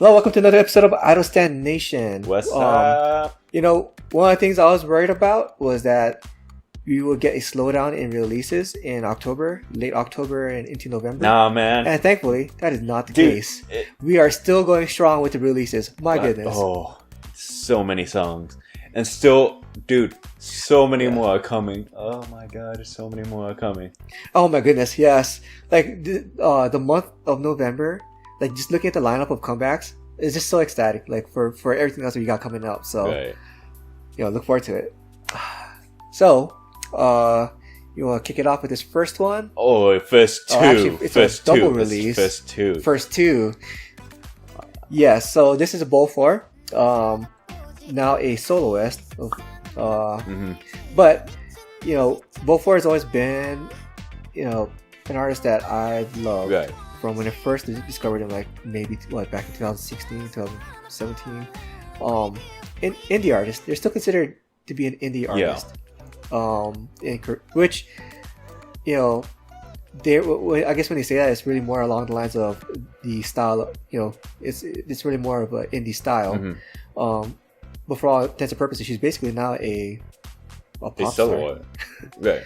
Hello, welcome to another episode of Idol Stand Nation. What's up? You know, one of the things I was worried about was that we would get a slowdown in releases in October, late October and into November. Nah, man. And thankfully, that is not the case. We are still going strong with the releases. My goodness. Oh, so many songs. And still, dude, so many more are coming. Oh my god, so many more are coming. Oh my goodness, yes. Like, the month of November, like, just looking at the lineup of comebacks, it's just so ecstatic, like, for everything else that we got coming up. So, you know, look forward to it. So, you want to kick it off with this first one? Oh, first two. Actually, it's first a double two. release. First two. First two. Yes, so this is a Bowl 4. Now a soloist. But, you know, Bowl 4 has always been, you know, an artist that I've loved. Right. From when I first discovered him, like maybe back in 2016, 2017. Indie artist. They're still considered to be an indie artist. Which, you know, I guess when they say that, it's really more along the lines of the style. You know, it's really more of an indie style. But for all intents and purposes, she's basically now a pop star. Right.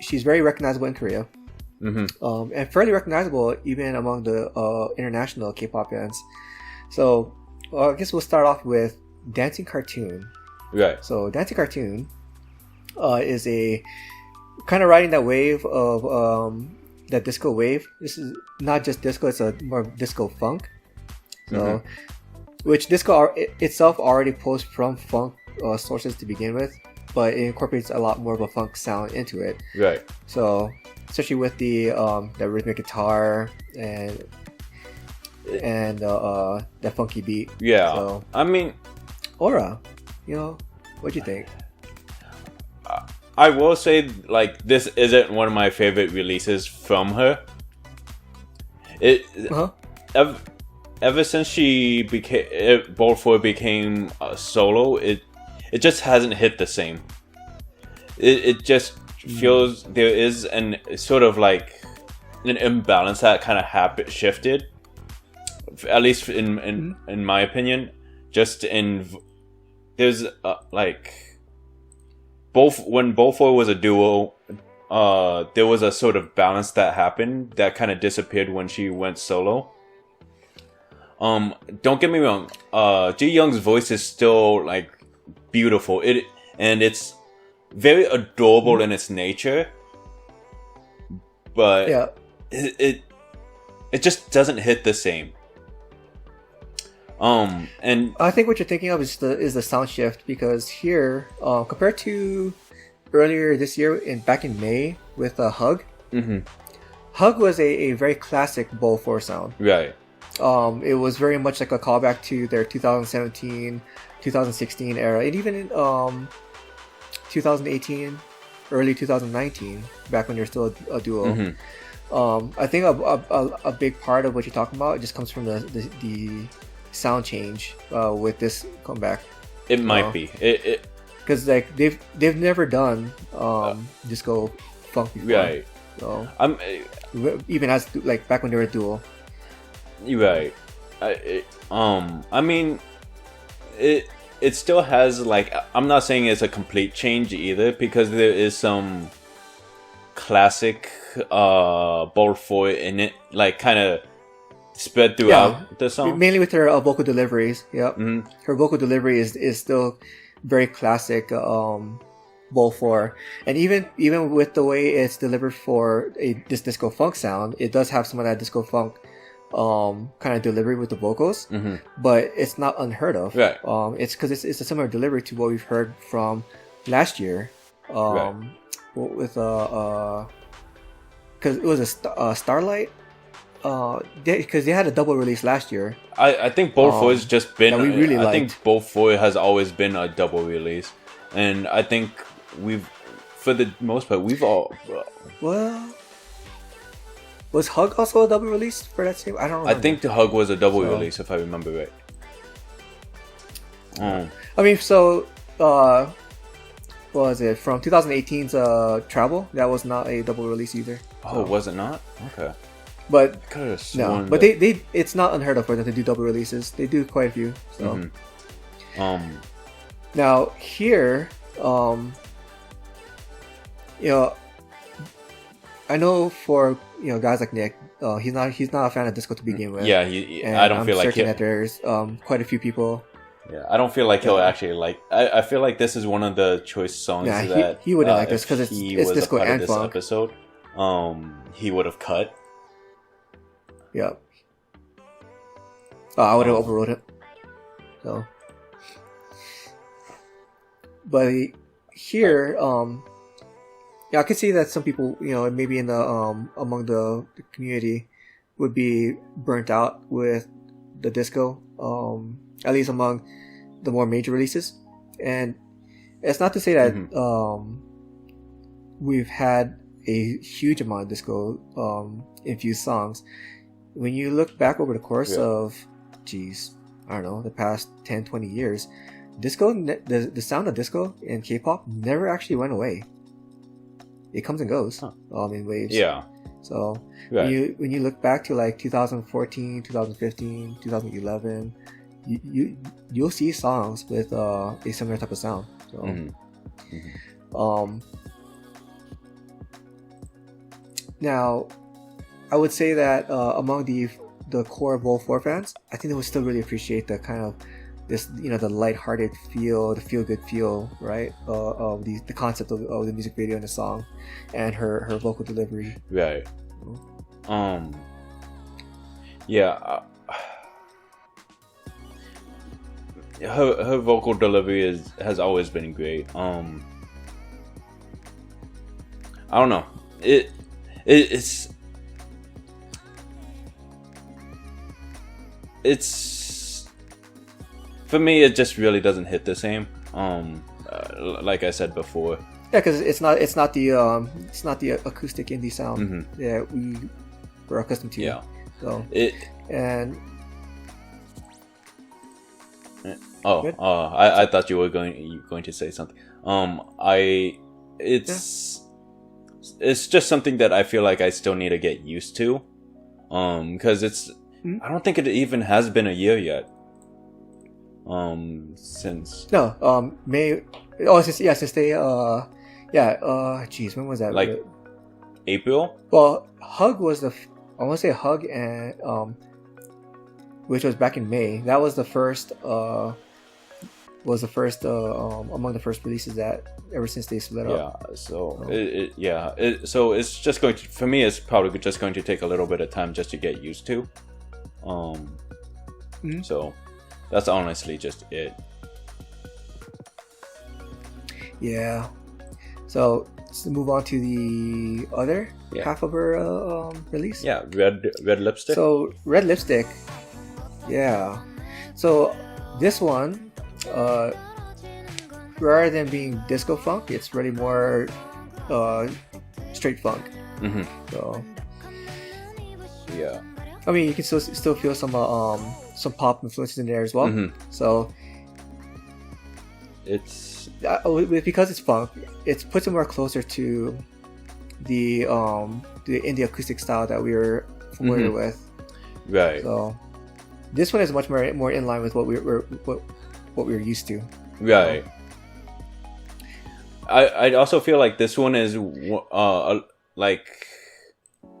She's very recognizable in Korea, and fairly recognizable even among the international K-pop fans. So I guess we'll start off with Dancing Cartoon. Right. So Dancing Cartoon is a kind of riding that wave of that disco wave. This is not just disco; it's a more disco funk. So, which disco itself already pulls from funk sources to begin with, but it incorporates a lot more of a funk sound into it. Right. So, especially with the rhythmic guitar and that funky beat. Yeah. So, I mean, Aura, you know, what'd you think? I will say, like, this isn't one of my favorite releases from her. Ever since she became Bowl 4 became a solo, it just hasn't hit the same. It just feels there is an sort of like an imbalance that kind of shifted, at least in my opinion. Just in there's like when Bowl 4 was a duo, there was a sort of balance that happened that kind of disappeared when she went solo. Don't get me wrong. Ji Young's voice is still like beautiful. It's very adorable in its nature, but it just doesn't hit the same. And I think what you're thinking of is the sound shift, because here, compared to earlier this year back in May with Hug, Hug was a very classic Bowl 4 sound. Right. It was very much like a callback to their 2017, 2016 era, and even in 2018, early 2019, back when they're still a duo. I think a big part of what you're talking about just comes from the sound change with this comeback. It might be because like they've never done disco funk before. Right. So even as like back when they were a duo. Right. I mean, it still has, like, I'm not saying it's a complete change either, because there is some classic Bowl 4 in it, like kind of spread throughout the song. Mainly with her vocal deliveries. Yep. Her vocal delivery is still very classic Bowl 4, and even with the way it's delivered for this disco funk sound, it does have some of that disco funk kind of delivery with the vocals, but it's not unheard of. Right. It's because it's a similar delivery to what we've heard from last year. With because it was a Starlight. Because they had a double release last year. I think Bowl 4 has just been. We really I think Bowl 4 has always been a double release, and I think for the most part, we've all. Well. Was Hug also a double release for that same? I don't remember. I think the Hug was a double release, if I remember right. I mean, so what was it from 2018's Travel? That was not a double release either. Oh, was it not? Okay. But Could've no, sworn but that- they it's not unheard of for them to do double releases. They do quite a few. So now here, you know, I know for guys like Nick, he's not a fan of disco to begin with. yeah, And I don't I'm feel like certain that there's quite a few people. Yeah, I don't feel like he'll actually like. I feel like this is one of the choice songs that he wouldn't like this if because it's he was disco a part and of this funk. episode, he would have cut. Yeah. I would have overruled it. So, but here, I could see that some people, maybe in the among the community, would be burnt out with the disco. At least among the more major releases, and it's not to say that we've had a huge amount of disco infused songs. When you look back over the course of, I don't know, the past 10-20 years, disco, the sound of disco in K-pop never actually went away. It comes and goes in waves. Yeah. So when you look back to like 2014, 2015, 2011, you'll see songs with a similar type of sound. So, now, I would say that among the core Vol 4 fans, I think they would still really appreciate the kind of this, the lighthearted feel, the feel-good feel, right? Of the concept of the music video and the song, and her vocal delivery. Right. Yeah. Her vocal delivery has always been great. I don't know. It's for me. It just really doesn't hit the same. Like I said before. Yeah, because it's not the acoustic indie sound that we were accustomed to. Yeah. So and. I thought you were going to say something. It's just something that I feel like I still need to get used to. Because I don't think it even has been a year yet. Since May. Since they when was that? Like April? Well, Hug was I want to say Hug and which was back in May. That was the first among the first releases that ever since they split up. Yeah, so so it's just going to, for me, it's probably just going to take a little bit of time just to get used to. So that's honestly just it. Yeah. So let's move on to the other half of her release. Yeah, red lipstick. So red lipstick. Yeah. So this one, rather than being disco funk, it's really more straight funk. So yeah. I mean, you can still feel some pop influences in there as well. So it's because it's funk, it puts it more closer to the indie acoustic style that we were familiar with. Right. So this one is much more in line with what we were used to. Right. I also feel like this one is like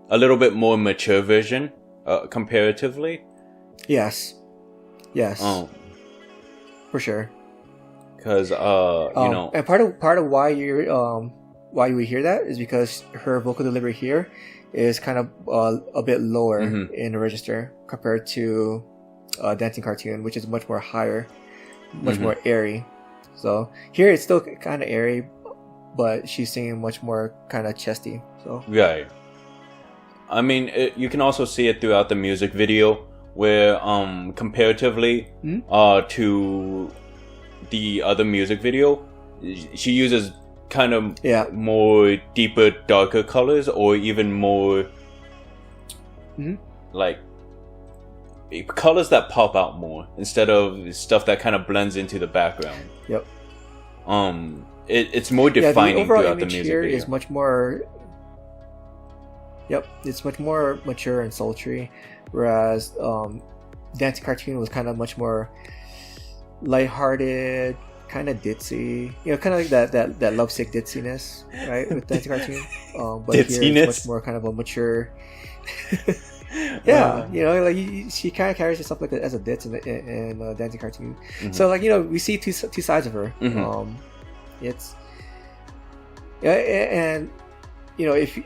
a little bit more mature version comparatively. Yes. For sure. Because and part of why why you hear that is because her vocal delivery here is kind of a bit lower in the register compared to Dancing Cartoon, which is much more higher, much more airy. So here it's still kind of airy, but she's singing much more kind of chesty. So right. I mean, you can also see it throughout the music video, where comparatively to the other music video, she uses kind of more deeper, darker colors, or even more like colors that pop out more instead of stuff that kind of blends into the background. Yep. It's more defining the overall throughout the image music here video. is much more. Yep, it's much more mature and sultry, whereas Dancing Cartoon was kind of much more lighthearted, kind of ditzy. You know, kind of like that lovesick ditziness, right? With Dancing Cartoon, but here it's much more kind of a mature. Yeah, you know, like she kind of carries herself like as a ditz in Dancing Cartoon. Mm-hmm. So like, you know, we see two sides of her. Mm-hmm. It's and you know, if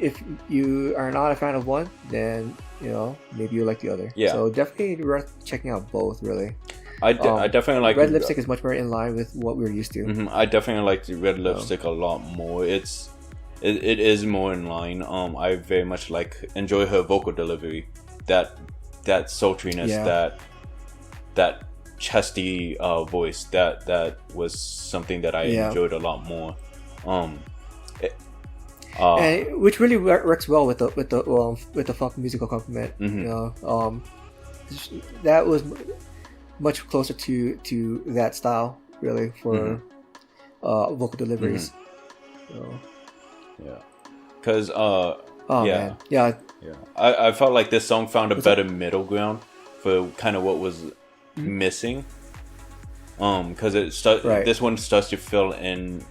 you are not a fan of one, then you know maybe you like the other. Yeah. So definitely worth checking out both. Really. I definitely like Red Lipstick is much more in line with what we're used to. Mm-hmm. I definitely like the Red Lipstick a lot more. It is more in line. I very much enjoy her vocal delivery, that sultriness, that chesty voice. That was something that I enjoyed a lot more. And which really works well with the funk musical accompaniment. Mm-hmm. You know, that was much closer to that style really for vocal deliveries. Mm-hmm. So. Yeah, because man. Yeah. I felt like this song found a better middle ground for kind of what was missing. Because this one starts to fill in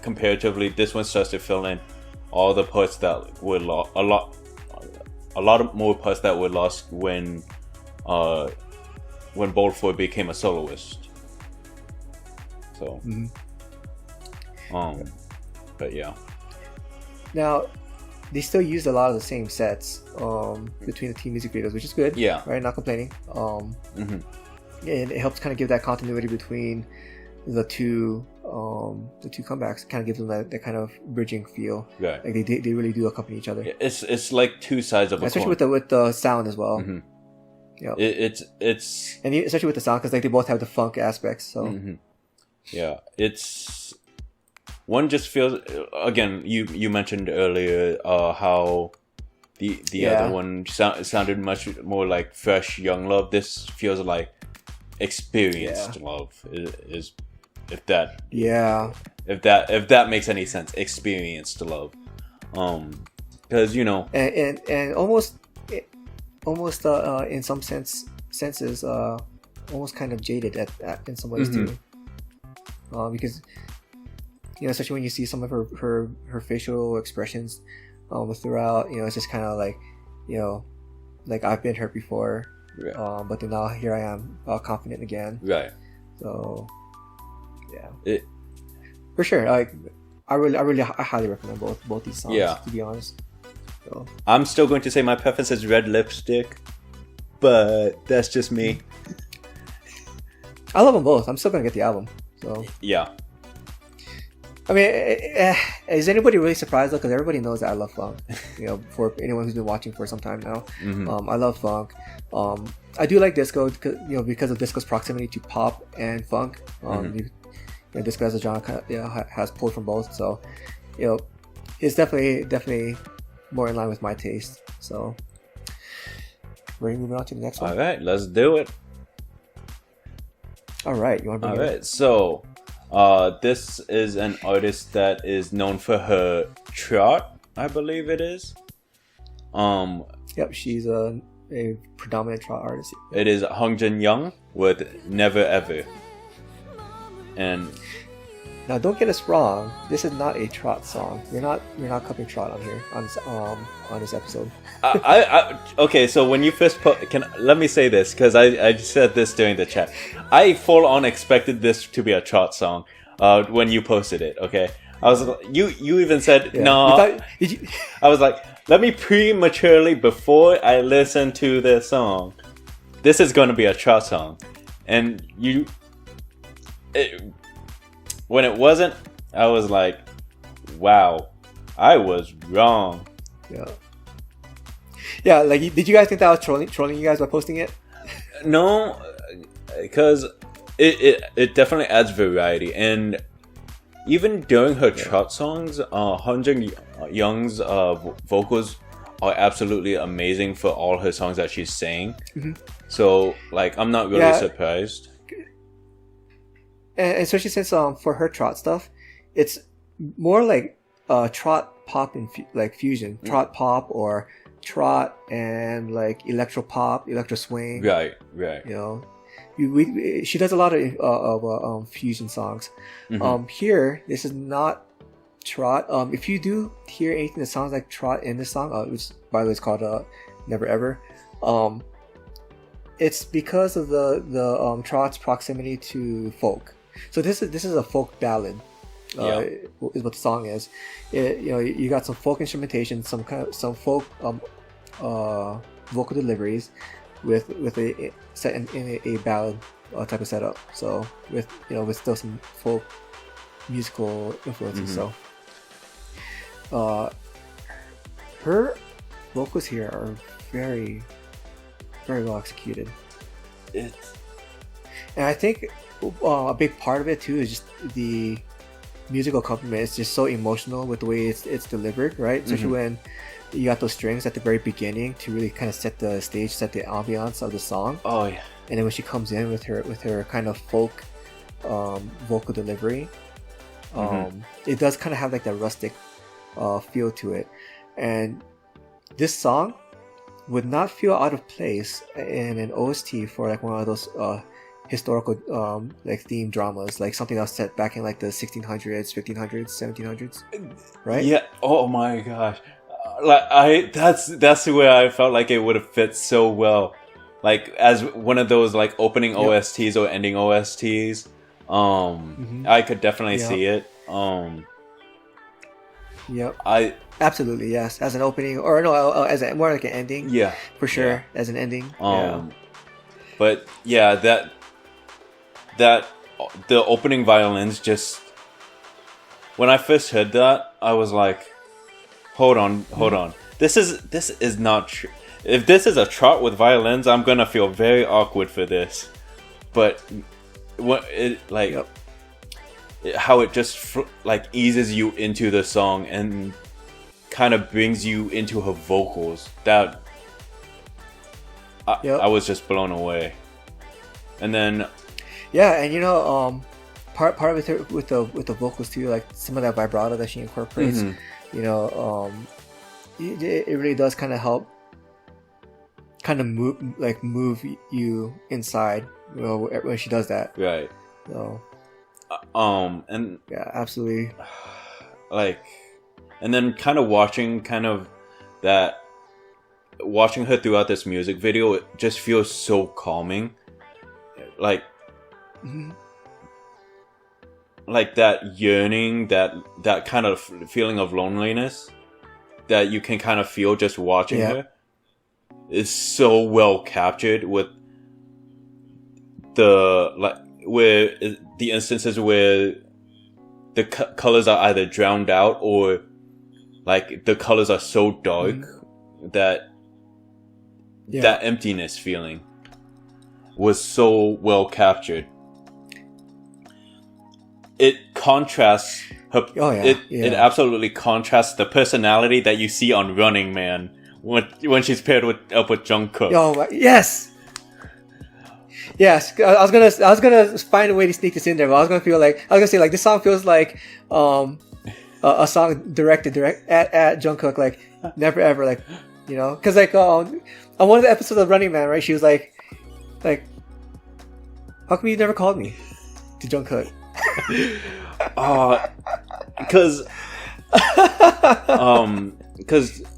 comparatively. This one starts to fill in all the parts that were a lot more parts that were lost when Bold Boy became a soloist. So, but yeah. Now, they still used a lot of the same sets between the two music videos, which is good. Yeah. Right, not complaining. And it helps kind of give that continuity between the two comebacks. Kind of gives them that kind of bridging feel. Right. Like they really do accompany each other. It's like two sides of a coin. Especially with the sound as well. Mm-hmm. Yeah. It's and especially with the sound because like they both have the funk aspects. So yeah, it's. One just feels, again, you mentioned earlier how the other one sounded much more like fresh young love. This feels like experienced love is if that if that makes any sense. Experienced love, because you know, and almost in some senses almost kind of jaded at in some ways too, because. You know, especially when you see some of her facial expressions throughout, you know, it's just kind of like, you know, like I've been hurt before, but then now here I am, confident again. Right. So, yeah. For sure. Like, I highly recommend both these songs. To be honest. So. I'm still going to say my preference is Red Lipstick, but that's just me. I love them both. I'm still gonna get the album. So. Yeah. I mean, is anybody really surprised though? Because everybody knows that I love funk. You know, for anyone who's been watching for some time now, I love funk. I do like disco because of disco's proximity to pop and funk. Disco as a genre has pulled from both, so you know, it's definitely more in line with my taste. So, we're moving on to the next one. All right, let's do it. All right, you want to bring it? All right, so. This is an artist that is known for her trot, I believe it is. Yep, she's a predominant trot artist. It is Hong Jin Young with Never Ever. And now, don't get us wrong. This is not a trot song. We're not covering trot on here on this episode. Okay, so when you first let me say this because I said this during the chat. I full on expected this to be a trot song when you posted it. Okay, I was you even said no. I was like, let me prematurely before I listen to this song. This is going to be a trot song, and when it wasn't, I was like, wow, I was wrong. Yeah, like, did you guys think that I was trolling you guys by posting it? No, because it definitely adds variety, and even during her trot songs, Han Jin Young's vocals are absolutely amazing for all her songs that she's sang. So, like, I'm not really surprised. And especially since for her trot stuff, it's more like trot pop and like fusion, trot pop or trot and like electro pop, electro swing. Right. You know, she does a lot of fusion songs. Mhm. Here, this is not trot. If you do hear anything that sounds like trot in this song, which by the way is called Never Ever, it's because of the trot's proximity to folk. So this is a folk ballad. Is what the song is. You got some folk instrumentation, some folk vocal deliveries with a set in a ballad type of setup. So with still some folk musical influences. Mhm. So her vocals here are very, very well executed. It's And I think a big part of it too is just the musical accompaniment. It's just so emotional with the way it's delivered, right? Especially when you got those strings at the very beginning to really kind of set the stage, set the ambiance of the song. oh yeah. And then when she comes in with her kind of folk vocal delivery, it does kind of have like that rustic feel to it. And this song would not feel out of place in an OST for like one of those historical like themed dramas, like something that was set back in like the 1600s, 1500s, 1700s, right? Yeah. Oh my gosh. That's where I felt like it would have fit so well, like as one of those like opening OSTs or ending OSTs. I could definitely see it. Yep. Absolutely, yes, as an opening, or no, as more like an ending. Yeah, for sure, as an ending. But yeah, that the opening violins just, when I first heard that, I was like, hold on. This is not true. If this is a trot with violins, I'm gonna feel very awkward for this. But what it like. How it just like eases you into the song and kind of brings you into her vocals. That I was just blown away. And then and part of it with the vocals too, like some of that vibrato that she incorporates. It really does kind of help move you inside when she does that, right. So and yeah, absolutely. Like, and then kind of watching her throughout this music video, it just feels so calming. Like, like that yearning, that kind of feeling of loneliness that you can kind of feel just watching her is so well captured with where the instances where the colors are either drowned out or like the colors are so dark that that emptiness feeling was so well captured. It contrasts her. It absolutely contrasts the personality that you see on Running Man when she's paired up with Jungkook. Yes. I was gonna find a way to sneak this in there, but I was gonna say this song feels like a song directed at Jungkook, like Never Ever, like because like on one of the episodes of Running Man, right? She was like, how come you never called me to Jungkook? Because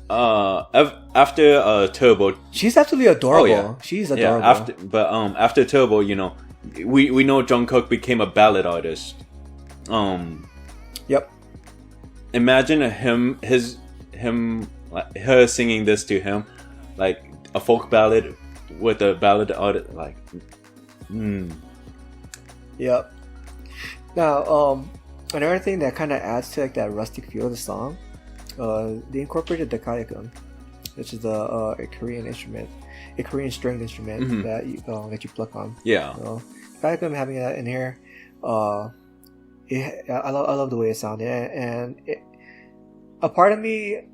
after Turbo, she's absolutely adorable. She's adorable. After Turbo, we know Jungkook became a ballad artist. Imagine her singing this to him, like a folk ballad with a ballad artist, like. Yep. Now, another thing that kind of adds to like that rustic feel of the song, they incorporated the kayakun, which is a Korean instrument, a Korean stringed instrument that you pluck on. Yeah. Kayakun, having that in here, I love the way it sounded, and a part of me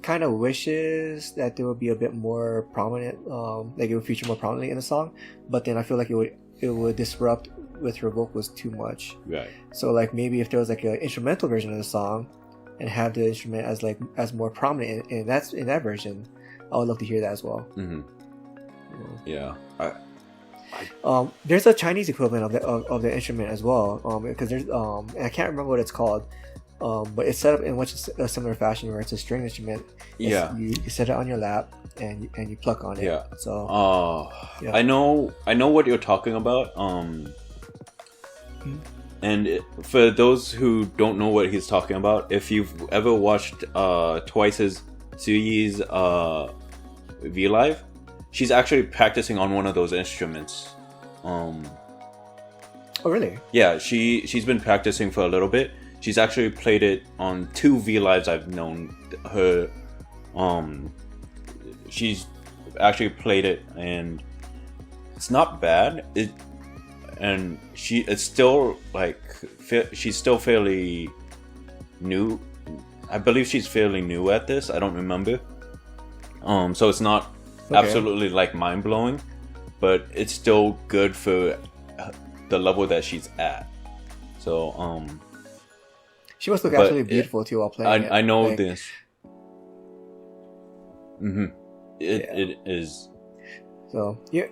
kind of wishes that there would be a bit more prominent, like it would feature more prominently in the song, but then I feel like it would disrupt with her vocals too much. Right. So like maybe if there was like an instrumental version of the song, and have the instrument as more prominent in that version, I would love to hear that as well. Yeah. There's a Chinese equivalent of the instrument as well, because there's and I can't remember what it's called, but it's set up in a similar fashion where it's a string instrument. Yeah, you set it on your lap and you pluck on it. Yeah. So I know what you're talking about. And for those who don't know what he's talking about, if you've ever watched Twice's Tsuyi's V Live, she's actually practicing on one of those instruments. Oh really? Yeah, she's been practicing for a little bit. She's actually played it on 2 V Lives I've known her. She's actually played it, and it's not bad. It's still like she's still fairly new. I believe she's fairly new at this. I don't remember. So it's not absolutely like mind blowing, but it's still good for the level that she's at. So she must look absolutely beautiful too while playing it. I know this. It is. So yeah.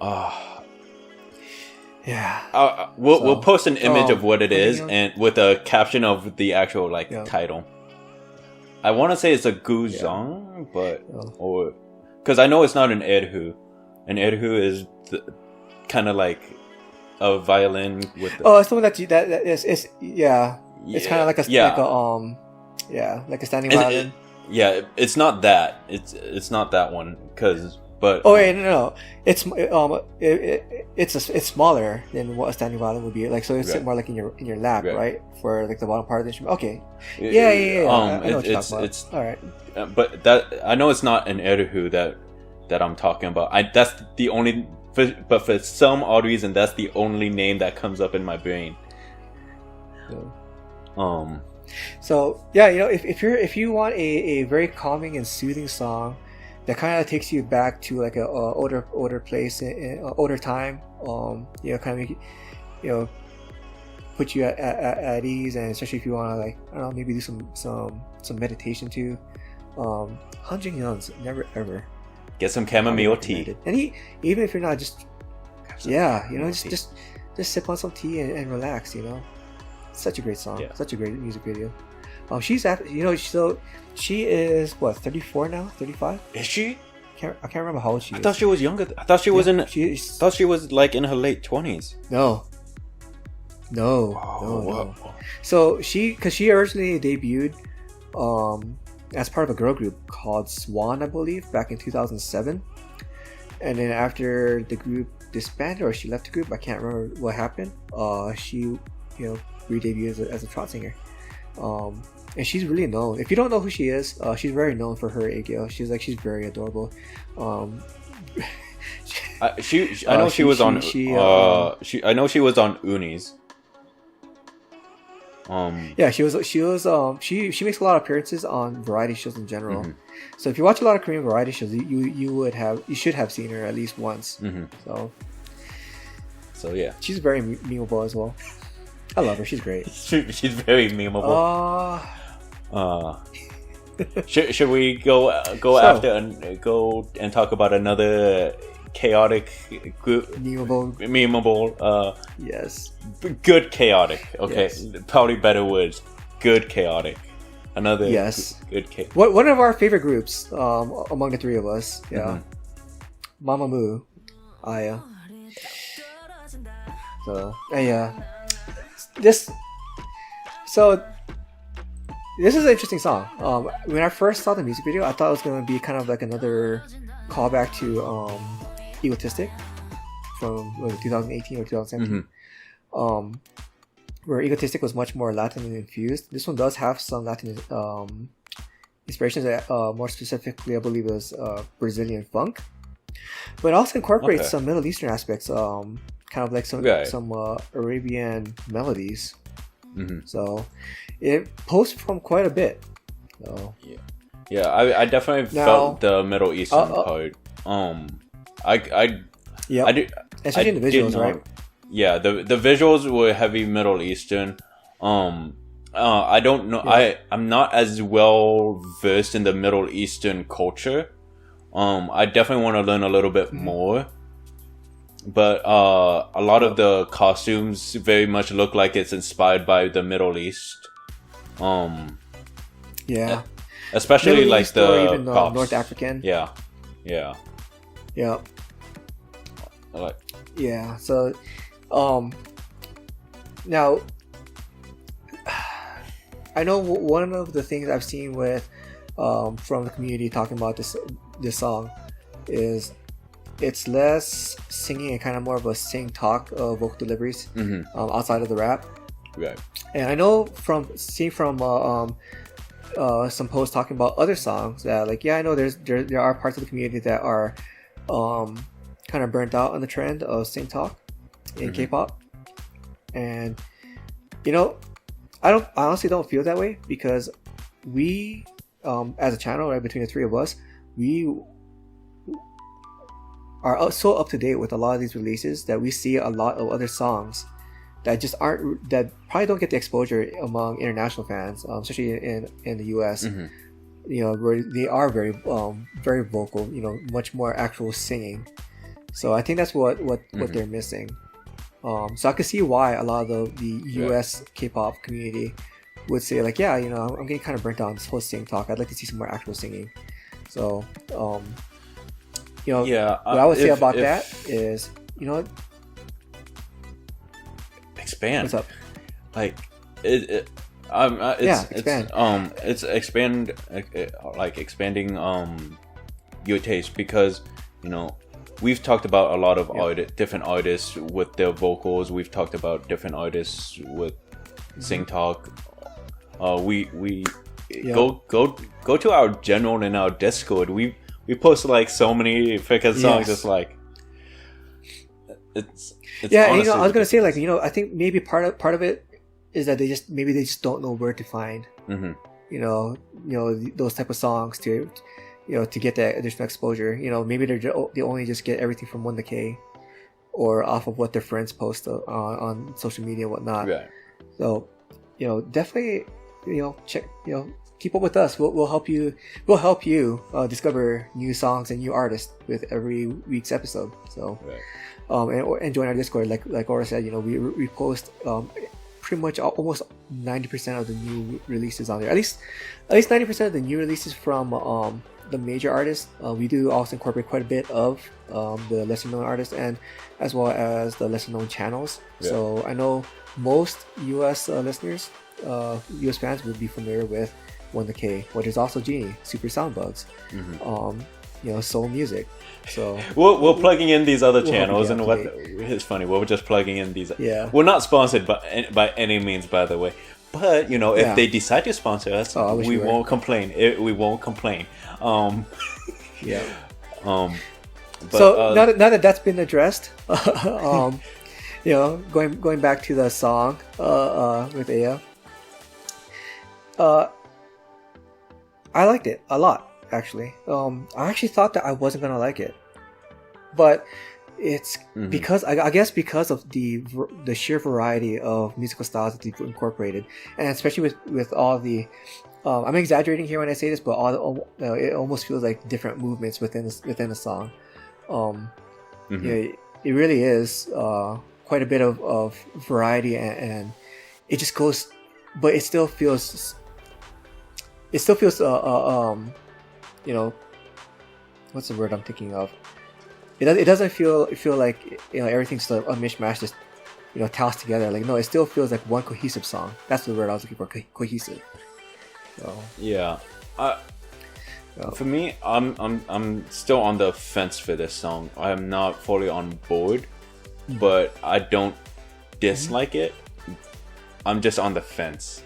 We'll post an image of what it is, and with a caption of the actual title. I want to say it's a guzheng, or because I know it's not an erhu. An erhu is kind of like a violin with. It's the one that is it's kind of like a like a standing violin. It's not that. It's not that one But no. It's smaller than what a standing violin would be. Like, so it's more like in your lap, right? For like the bottom part of the instrument. Okay. Yeah. I know what you're talking about. It's all right. But that I know it's not an erhu that I'm talking about. That's the only. But for some odd reason, that's the only name that comes up in my brain. So yeah, if you want a very calming and soothing song that kind of takes you back to like a older place in older time, kind of put you at ease, and especially if you want to I don't know, maybe do some meditation too. Han Jin Young's Never Ever. Get some chamomile tea, and even if you're not just just sip on some tea and relax. Such a great song, such a great music video. She's so she is what, 34 now, 35? Is she? I can't remember how old she is. I thought she was younger. I thought she was thought she was like in her late 20s. No. So she originally debuted as part of a girl group called Swan, I believe, back in 2007. And then after the group disbanded, or she left the group, I can't remember what happened. She re-debuted as a trot singer. And she's really known. If you don't know who she is, she's very known for her aegyo. She's very adorable. I know she was on Unis. She makes a lot of appearances on variety shows in general. Mm-hmm. So if you watch a lot of Korean variety shows, you should have seen her at least once. Mm-hmm. So yeah, she's very memeable as well. I love her. She's great. She's very memeable. Should we go after and go and talk about another chaotic group? Memeable. Yes. Good chaotic. Okay. Yes. Probably better words. Good chaotic. Another. Yes. Good chaotic. One of our favorite groups among the three of us. Yeah. Mm-hmm. MAMAMOO. Aya. So this is an interesting song. When I first saw the music video, I thought it was going to be kind of like another callback to Egotistic from 2018 or 2017. Mm-hmm. Where Egotistic was much more Latin infused. This one does have some Latin inspirations. More specifically, I believe it was Brazilian funk, but it also incorporates some Middle Eastern aspects. Kind of like some Arabian melodies. Mm-hmm. So it pulls from quite a bit. So I definitely felt the Middle Eastern part. Especially in the visuals, right? Yeah, the visuals were heavy Middle Eastern. I don't know. Yeah. I'm not as well versed in the Middle Eastern culture. I definitely want to learn a little bit more. But a lot of the costumes very much look like it's inspired by the Middle East. Yeah. Especially Middle like East or the even Pops. North African. Yeah. Yeah. Like, Yeah. So, now, I know one of the things I've seen with from the community talking about this song is it's less singing and kind of more of a sing talk vocal deliveries outside of the rap. right. And I know from seeing from some posts talking about other songs that like I know there are parts of the community that are kind of burnt out on the trend of sing talk in K-pop, and I honestly don't feel that way because we as a channel, right, between the three of us, we are so up to date with a lot of these releases that we see a lot of other songs that just aren't, that probably don't get the exposure among international fans, especially in the US. Where they are very very vocal, much more actual singing. So I think that's what they're missing. So I could see why a lot of the US K-pop community would say like, yeah, I'm getting kind of burnt out on this whole sing talk. I'd like to see some more actual singing. So what I would say about that is, expand. What's up? Like expand. It's expanding your taste because we've talked about a lot of different artists with their vocals. We've talked about different artists with sing talk. We go to our general and our Discord. We post like so many freaking songs. It's like it's honestly, I was gonna say like I think maybe part of it is that they just don't know where to find those type of songs to to get that additional exposure. Maybe they only just get everything from 1K or off of what their friends post on social media and whatnot. Right. So definitely check keep up with us. We'll help you discover new songs and new artists with every week's episode. So and join our Discord like Aura said. We post pretty much almost 90% of the new releases on there. At least 90% of the new releases from the major artists. We do also incorporate quite a bit of the lesser known artists and as well as the lesser known channels. So I know most US listeners, US fans would be familiar with 1K, but there's also Genie, Super Soundbugs, Soul Music. So we're plugging in these other channels, and what it's funny, we're just plugging in these. Yeah, we're not sponsored by any means, by the way. But if they decide to sponsor us, we won't complain. We won't complain. So now that that's been addressed, going back to the song with Aya, I liked it a lot. Actually, I actually thought that I wasn't gonna like it, but it's because I guess because of the sheer variety of musical styles that they've incorporated, and especially with all the I'm exaggerating here when I say this, but it almost feels like different movements within the song. It really is quite a bit of variety, and it just goes, but it still feels what's the word I'm thinking of? It doesn't feel like everything's still a mishmash, just tossed together. Like, no, it still feels like one cohesive song. That's the word I was looking for, cohesive. So, for me, I'm still on the fence for this song. I am not fully on board, but I don't dislike it. I'm just on the fence.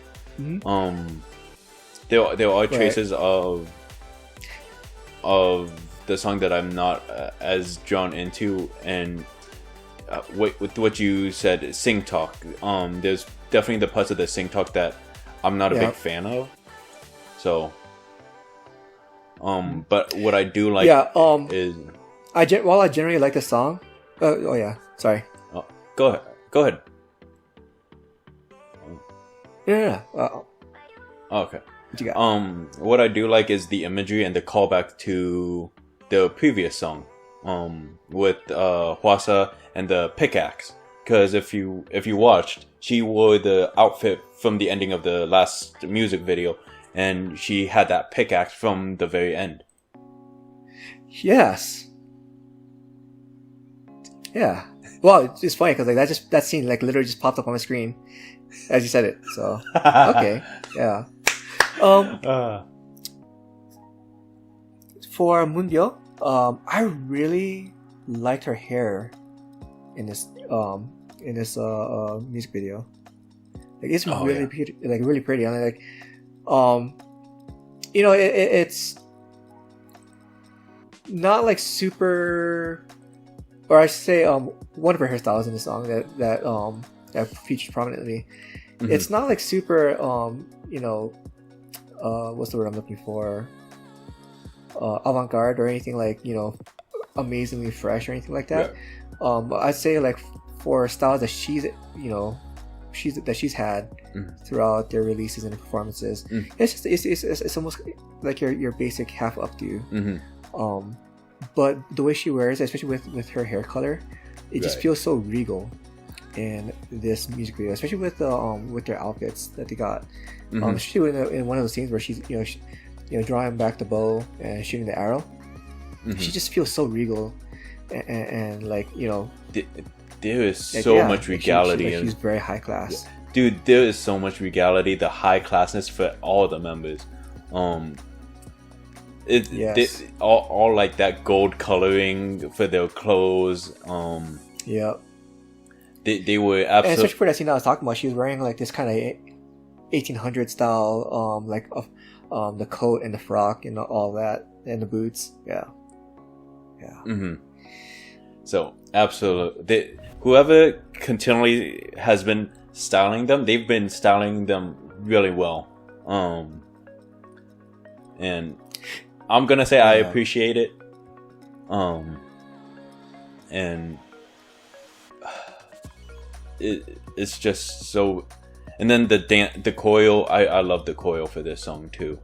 There are traces of the song that I'm not as drawn into, and with what you said, sing talk. There's definitely the parts of the sing talk that I'm not a big fan of. So, but what I do like is while I generally like the song. Sorry. Go ahead. Yeah. Okay. What you got? What I do like is the imagery and the callback to the previous song, with Hwasa and the pickaxe. Because if you watched, she wore the outfit from the ending of the last music video, and she had that pickaxe from the very end. Yes. Yeah. Well, it's funny because like that scene like literally just popped up on my screen as you said it. So okay, yeah. For Mundio, I really liked her hair in this music video. Like it's really pretty, like really pretty. I mean, like, you know, it's not like super, or I should say, one of her hairstyles in the song that featured prominently. Mm-hmm. It's not like super, you know, what's the word I'm looking for? Avant-garde or anything like, you know, amazingly fresh or anything like that. Yeah. I'd say like for styles that she's had throughout their releases and performances, it's almost like your basic half updo. Mm-hmm. But the way she wears it, especially with her hair color, it just feels so regal in this music video, especially with their outfits that they got. Mm-hmm. Especially in one of those scenes where she's drawing back the bow and shooting the arrow. Mm-hmm. She just feels so regal and like, you know, there is so much regality. She's very high class. Dude, there is so much regality, the high classness for all the members. All like that gold coloring for their clothes. Yeah. They were absolutely. And especially for that scene I was talking about, she was wearing like this kind of 1800 style, the coat and the frock and all that, and the boots. Yeah. Mm-hmm. So absolutely, whoever continually has been styling them, they've been styling them really well. And I'm gonna say I appreciate it. And it's just so. And then the choreo, I love the choreo for this song too.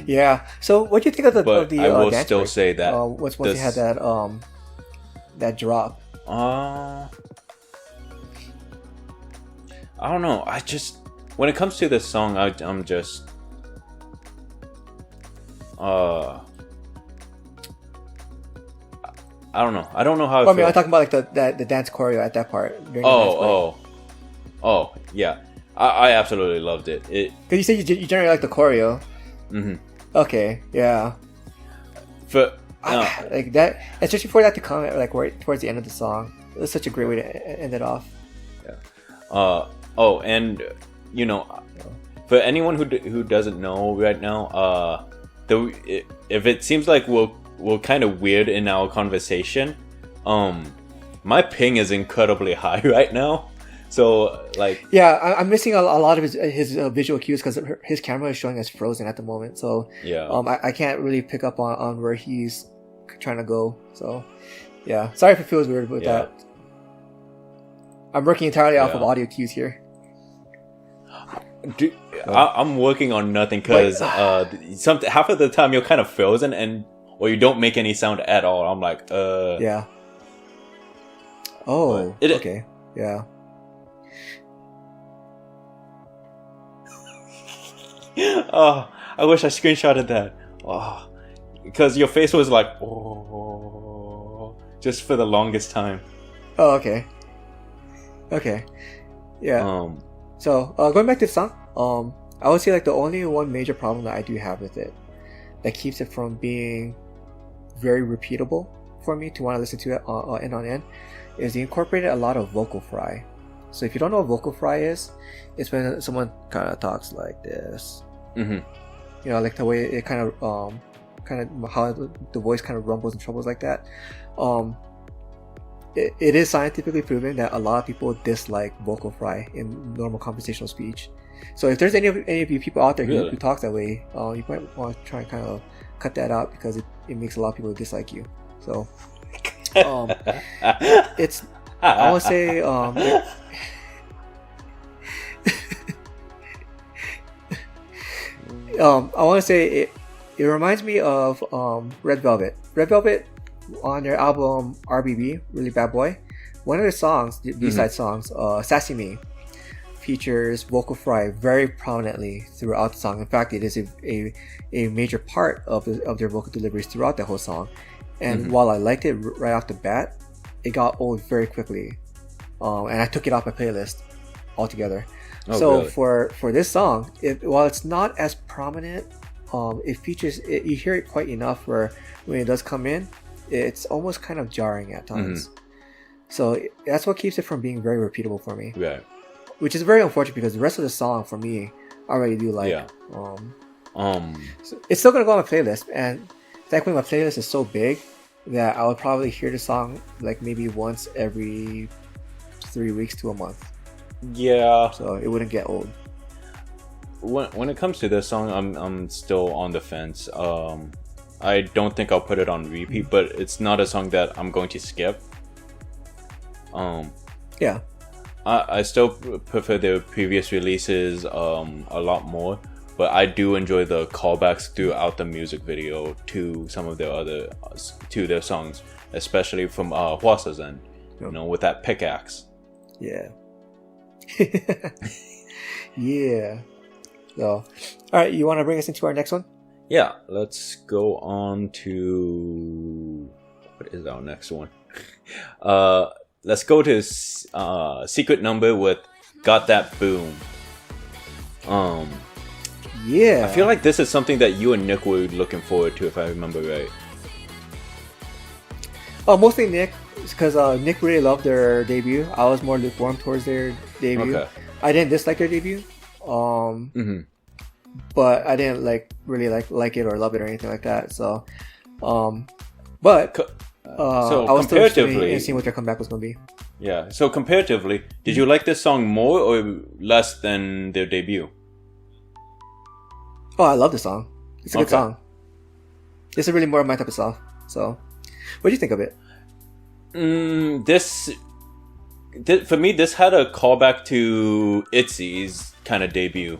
Yeah. So, what do you think of the I will dance still break? say that once you had that drop. I don't know. I just, when it comes to this song, I'm just I don't know. I don't know how. I mean, I'm talking about like the dance choreo at that part. Oh, yeah. I absolutely loved it. Because you said you generally like the choreo. Mm-hmm. Okay, yeah. Like that, especially for that to come like right towards the end of the song. It was such a great way to end it off. Yeah. And you know, for anyone who doesn't know right now, if it seems like we're kind of weird in our conversation, my ping is incredibly high right now. So like, yeah, I'm missing a lot of his visual cues because his camera is showing us frozen at the moment. So yeah, I can't really pick up on where he's trying to go. So yeah, sorry if it feels weird with that. I'm working entirely off of audio cues here. Dude, I'm working on nothing because half of the time you're kind of frozen or you don't make any sound at all. I'm like, yeah. Oh, okay, yeah. Oh, I wish I screenshotted that. Oh, because your face was like, oh, just for the longest time. Oh, okay. Yeah. So going back to the song, I would say like the only one major problem that I do have with it that keeps it from being very repeatable for me to want to listen to it end on end is they incorporated a lot of vocal fry. So if you don't know what vocal fry is, it's when someone kind of talks like this. Mm-hmm. You know, like the way it kind of how the voice kind of rumbles and troubles like that. It is scientifically proven that a lot of people dislike vocal fry in normal conversational speech. So if there's any of you people out there who talks that way, you might want to try and kind of cut that out because it makes a lot of people dislike you. So it's, I would say, I want to say it reminds me of Red Velvet. Red Velvet on their album RBB, Really Bad Boy. One of the songs, the B-side songs, Sassy Me, features vocal fry very prominently throughout the song. In fact, it is a major part of their vocal deliveries throughout the whole song. And while I liked it right off the bat, it got old very quickly, and I took it off my playlist altogether. So really? for this song, while it's not as prominent, it features you hear it quite enough where when it does come in, it's almost kind of jarring at times. So that's what keeps it from being very repeatable for me. Right. Which is very unfortunate because the rest of the song for me I already do like. Yeah. So it's still gonna go on my playlist, and thankfully my playlist is so big that I would probably hear the song like maybe once every 3 weeks to a month. Yeah. So it wouldn't get old. When it comes to this song, I'm still on the fence. I don't think I'll put it on repeat, but it's not a song that I'm going to skip. Yeah. I still prefer their previous releases a lot more, but I do enjoy the callbacks throughout the music video to some of their songs, especially from Hwasa's end, you know, with that pickaxe. Yeah. Yeah. So, all right, you want to bring us into our next one? Yeah, let's go on to what is our next one? Let's go to Secret Number with Got That Boom. Yeah. I feel like this is something that you and Nick were looking forward to, if I remember right. Oh, mostly Nick, because Nick really loved their debut. I was more lukewarm towards their debut. Okay. I didn't dislike their debut, but I didn't really like it or love it or anything like that. So, but. So I was comparatively, and seeing what their comeback was going to be. Yeah. So comparatively, did you like this song more or less than their debut? Oh, I love the song. It's a good song. This is really more of my type of stuff. So, what do you think of it? For me, this had a callback to ITZY's kind of debut,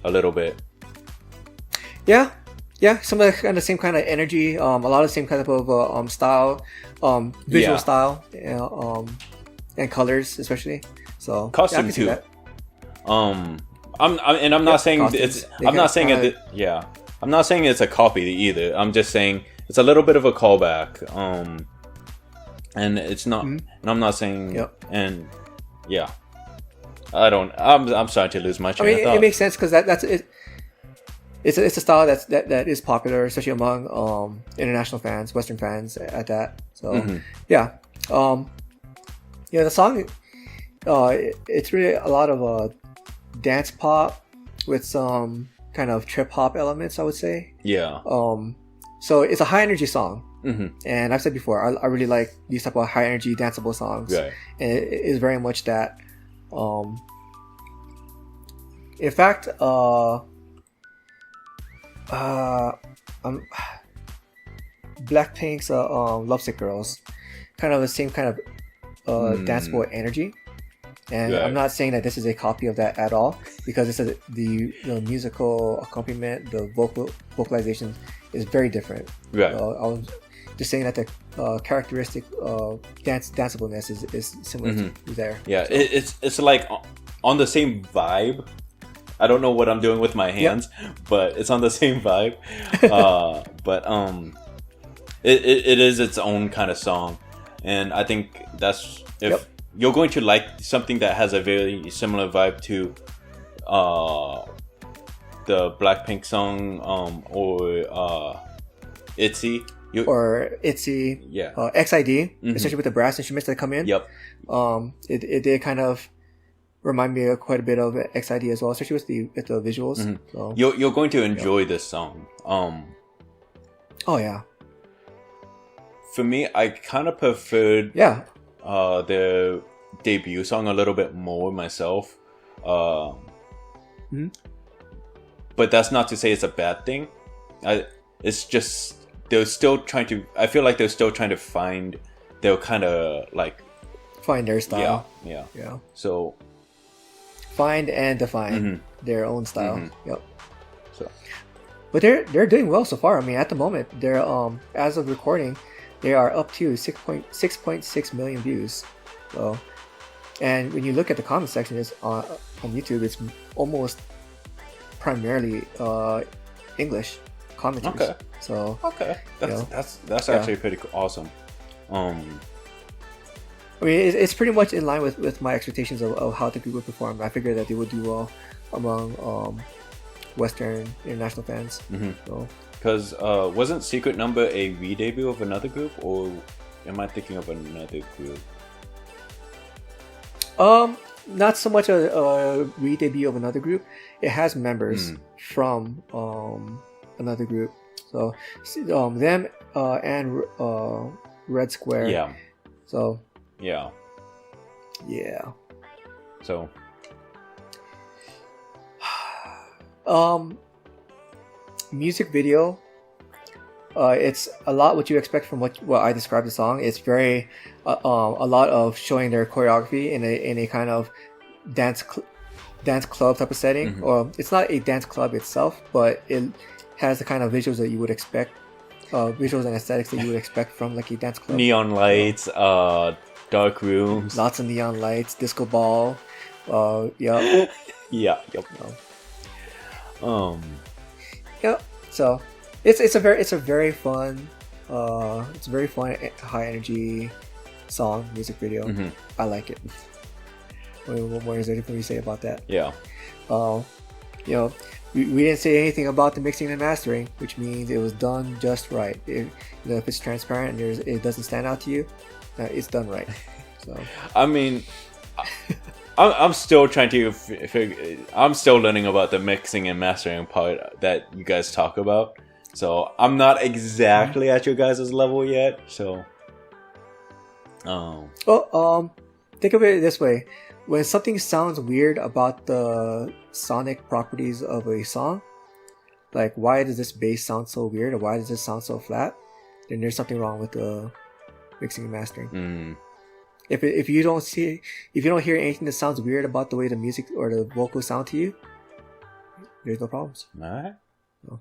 a little bit. Yeah. Yeah, some of the same kind of energy, a lot of the same kind of style, visual style, and colors especially. So costume too. I'm not saying costumes. I'm not saying it. Yeah, I'm not saying it's a copy either. I'm just saying it's a little bit of a callback. And it's not. And I'm not saying. Yep. And yeah, I'm starting to lose my train of thought. It makes sense because that's it. It's a style that is popular, especially among international fans, Western fans at that. So yeah, the song, it's really a lot of dance pop with some kind of trip hop elements, I would say. Yeah. So it's a high energy song, and I've said before, I really like these type of high energy danceable songs. Right. And it is very much that. In fact, Blackpink's Lovesick Girls, kind of the same kind of danceable energy, and right. I'm not saying that this is a copy of that at all, because the musical accompaniment, the vocalization is very different. Right. I was just saying that the characteristic danceableness is similar to there. Yeah, so. It's like on the same vibe. I don't know what I'm doing with my hands, but it's on the same vibe. But it is its own kind of song, and I think that's if you're going to like something that has a very similar vibe to the Blackpink song or ITZY. Or ITZY, XID, especially with the brass instruments that come in. Yep. It did kind of remind me of quite a bit of XID as well, especially with the visuals. So. You're going to enjoy this song. Oh yeah. For me, I kind of preferred the debut song a little bit more myself. But that's not to say it's a bad thing. It's just they're still trying to. I feel like they're still trying to find. They'll kind of like find their style. Yeah. Yeah. So find and define their own style. Yep. So, but they're doing well so far. I mean, at the moment, they're as of recording, they are up to 6.6 million views. So, and when you look at the comment section, it's on YouTube, it's almost primarily English commentaries. Okay. So okay, that's Yeah. actually pretty awesome. I mean, it's pretty much in line with my expectations of how the group would perform. I figured that they would do well among Western international fans. So, Because wasn't Secret Number a re-debut of another group, or am I thinking of another group? not so much a re-debut of another group. It has members from another group. So them and Red Square. Yeah. So Yeah. yeah. So Music video. It's a lot what you expect from what I described the song. It's very a lot of showing their choreography in a kind of dance club type of setting. Or it's not a dance club itself, but it has the kind of visuals that you would expect, visuals and aesthetics that you would expect from like a dance club. neon lights, dark rooms. Lots of neon lights, disco ball. Yeah. Yeah. Yep. Yeah. So it's a very fun high energy song, music video. I like it. What more is there for me to say about that? Yeah. We didn't say anything about the mixing and mastering, which means it was done just right. If it's transparent and it doesn't stand out to you, it's done right. So I mean, I'm still trying to I'm still learning about the mixing and mastering part that you guys talk about. So I'm not exactly at your guys' level yet. So, think of it this way: when something sounds weird about the sonic properties of a song, like why does this bass sound so weird, or why does this sound so flat, then there's something wrong with the mixing and mastering. If you don't hear anything that sounds weird about the way the music or the vocals sound to you, there's no problems. all right. No.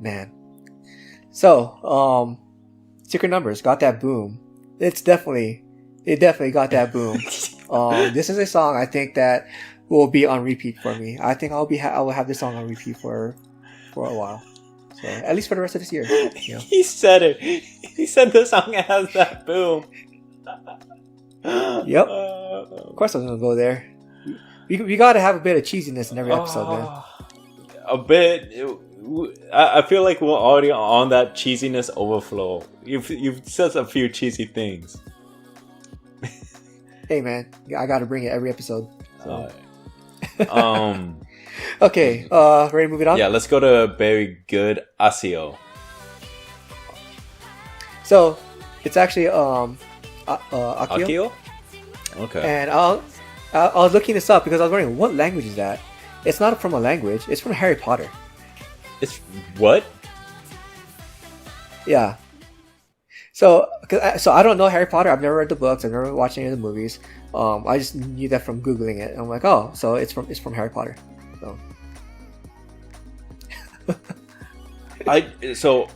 Man. So, Secret Numbers got that boom. It definitely got that boom. This is a song I think that will be on repeat for me. I think I will have this song on repeat for a while. So at least for the rest of this year. He said it. He said the song has that boom. Yep. Of course I was gonna go there. We gotta have a bit of cheesiness in every episode, man. A bit. I feel like we're already on that cheesiness overflow. You've said a few cheesy things. Hey man, I gotta bring it every episode. So. Okay, ready to move it on? Yeah, let's go to Very Good Asio. So it's actually Akio. Akio? Okay. And I was looking this up because I was wondering what language is that. It's not from a language. It's from Harry Potter. It's what? Yeah. So I don't know Harry Potter. I've never read the books. I've never watched any of the movies. I just knew that from googling it. And I'm like, oh, so it's from Harry Potter. So.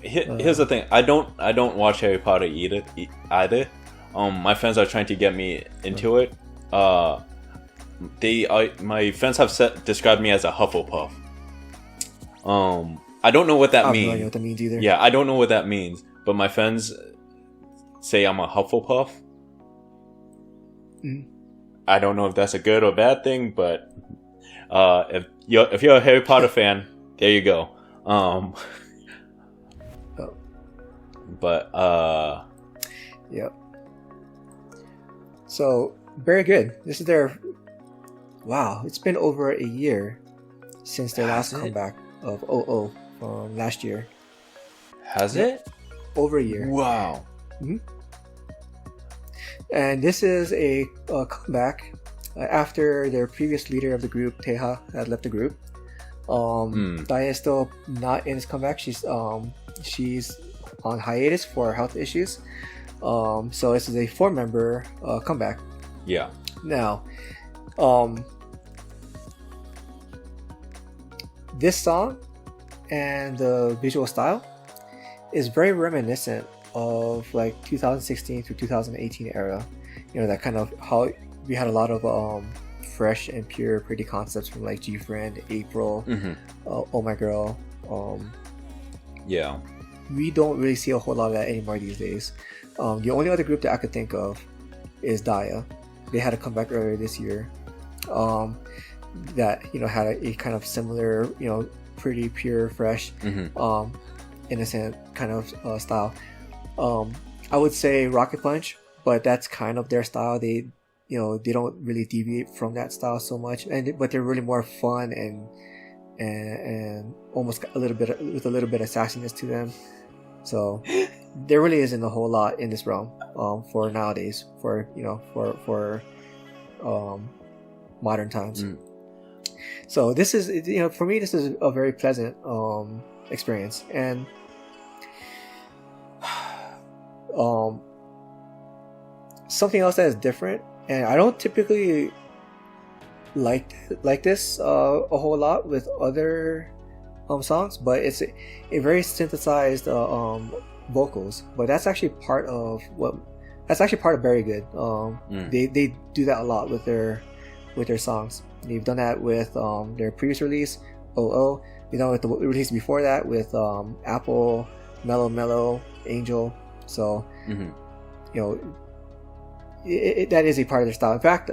Here's the thing. I don't watch Harry Potter either. My friends are trying to get me into it. My friends have described me as a Hufflepuff. I don't know what that means. I don't know what that means either. Yeah, I don't know what that means. But my friends say I'm a Hufflepuff. I don't know if that's a good or bad thing, but if you're a Harry Potter fan, there you go. But yep. So very good. This is their. Wow, it's been over a year since their last comeback of OO from last year. Has it? Over a year. Wow. And this is a comeback after their previous leader of the group, Taeha, had left the group. Taeyeon is still not in his comeback. She's on hiatus for health issues. So this is a 4-member comeback. Yeah. Now, this song and the visual style is very reminiscent of like 2016 to 2018 era. You know, that kind of how we had a lot of fresh and pure pretty concepts from like G-Friend, April, Oh My Girl. Yeah. We don't really see a whole lot of that anymore these days. The only other group that I could think of is Daya. They had a comeback earlier this year. That, you know, had a kind of similar, you know, pretty pure, fresh, innocent kind of style. I would say Rocket Punch, but that's kind of their style. They, you know, they don't really deviate from that style so much, but they're really more fun and almost a little bit with a little bit of sassiness to them. So there really isn't a whole lot in this realm for nowadays, for, you know, for modern times. So this is, you know, for me, this is a very pleasant experience. And something else that is different, and I don't typically like this a whole lot with other songs, but it's a very synthesized vocals. But that's actually part of Very Good. They do that a lot with their songs. They've done that with their previous release, OO. You know, with the release before that with Apple, Mellow, Angel. So, you know, that is a part of their style. In fact,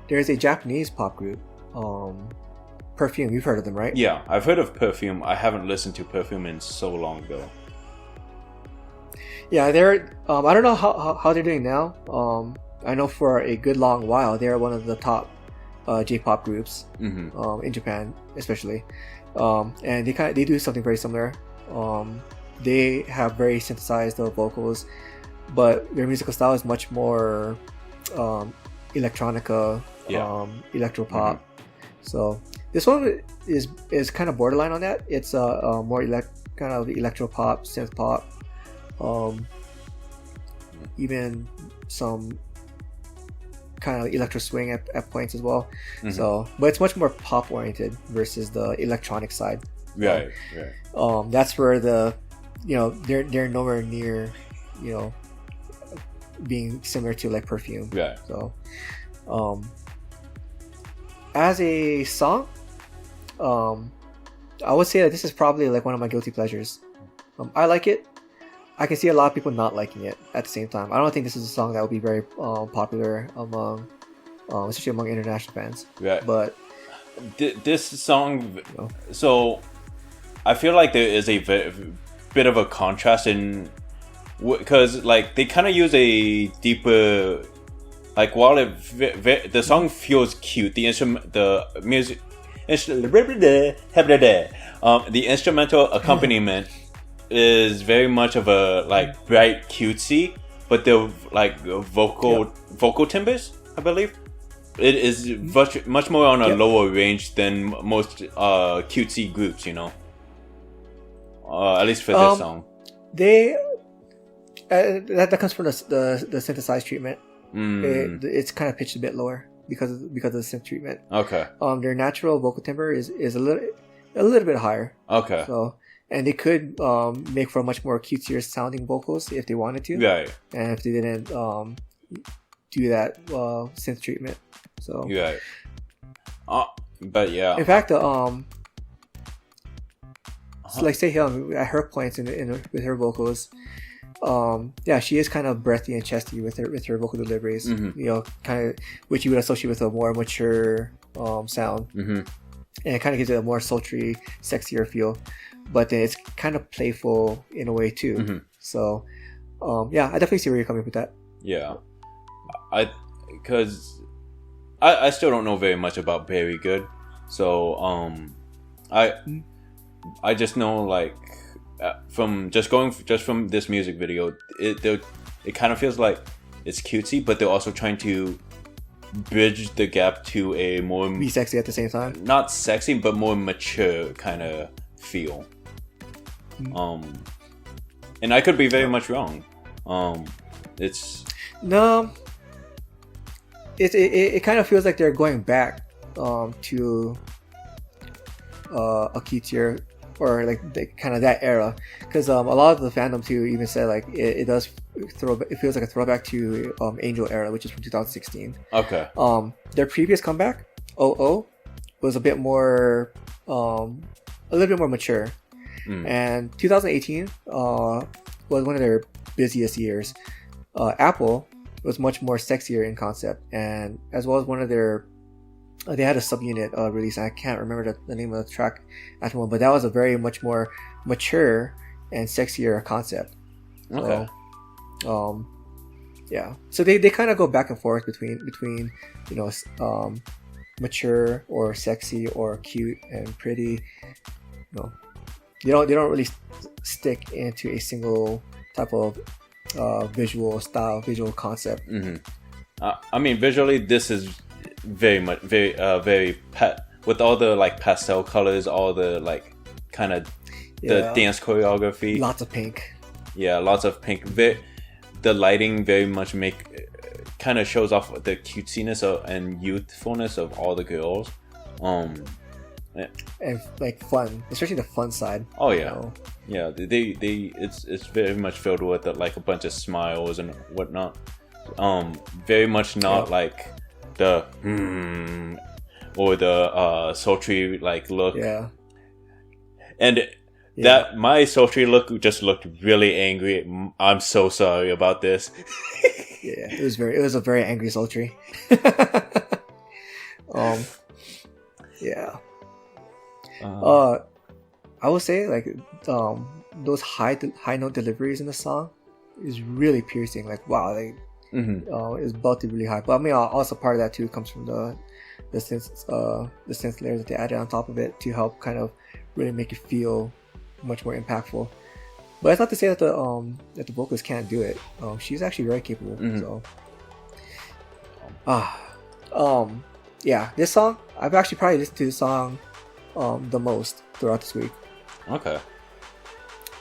there's a Japanese pop group, Perfume. You've heard of them, right? Yeah, I've heard of Perfume. I haven't listened to Perfume in so long ago. Yeah, they're. I don't know how they're doing now. I know for a good long while they're one of the top J-pop groups in Japan, especially, and they do something very similar. They have very synthesized vocals, but their musical style is much more electronica, electropop. So this one is kind of borderline on that. It's more kind of electropop, synth pop, even some kind of electro swing at points as well. So, but it's much more pop oriented versus the electronic side. Right. That's where they're nowhere near, you know, being similar to like Perfume. Right. So, as a song, I would say that this is probably like one of my guilty pleasures. I like it. I can see a lot of people not liking it at the same time. I don't think this is a song that would be very popular among, especially among international fans. Right. But this song, so I feel like there is a bit of a contrast in, because like they kind of use a deeper, like while the song feels cute, the instrumental accompaniment is very much of a like bright cutesy, but the like vocal timbres, I believe, it is much more on a lower range than most cutesy groups, you know. At least for this song, they that comes from the synthesized treatment. It's kind of pitched a bit lower because of the synth treatment. Okay. Their natural vocal timbre is a little bit higher. Okay. So, and they could make for much more cutesier sounding vocals if they wanted to. Right. And if they didn't do that synth treatment. So. Right. But yeah. In fact, so like Taeyeon at her points with her vocals, she is kind of breathy and chesty with her vocal deliveries. You know, kind of which you would associate with a more mature sound, and it kind of gives it a more sultry, sexier feel. But then it's kind of playful in a way too. So, I definitely see where you're coming with that. Yeah, because I still don't know very much about Very Good, so I just know like from this music video, it kind of feels like it's cutesy, but they're also trying to bridge the gap to a more be sexy at the same time. Not sexy, but more mature kind of feel. And I could be very much wrong. It kind of feels like they're going back to a key tier or like kind of that era, because a lot of the fandom too even said like it does it feels like a throwback to Angel era, which is from 2016. Okay. Their previous comeback, OO, was a bit more a little bit more mature, and 2018 was one of their busiest years. Apple was much more sexier in concept, and as well as one of their they had a subunit release. I can't remember the name of the track at the moment, but that was a very much more mature and sexier concept. Okay. So, yeah. So they kind of go back and forth between you know mature or sexy or cute and pretty. You know, they don't really stick into a single type of visual style, visual concept. I mean, visually, this is very with all the like pastel colors, all the like kind of the dance choreography, lots of pink. Yeah, lots of pink. The lighting very much kind of shows off the cutesiness and youthfulness of all the girls. And like fun, especially the fun side. Oh yeah, you know? Yeah. It's very much filled with like a bunch of smiles and whatnot. Very much not like the or the sultry like look. Yeah. And that my sultry look just looked really angry. I'm so sorry about this. Yeah, it was a very angry sultry. Yeah. I would say like those high note deliveries in the song is really piercing. Like wow, like it's belted really high. But I mean, also part of that too comes from the synth layers that they added on top of it to help kind of really make it feel much more impactful. But it's not to say that the vocalist can't do it. She's actually very capable. So, yeah, this song I've actually probably listened to this song the most throughout this week. Okay.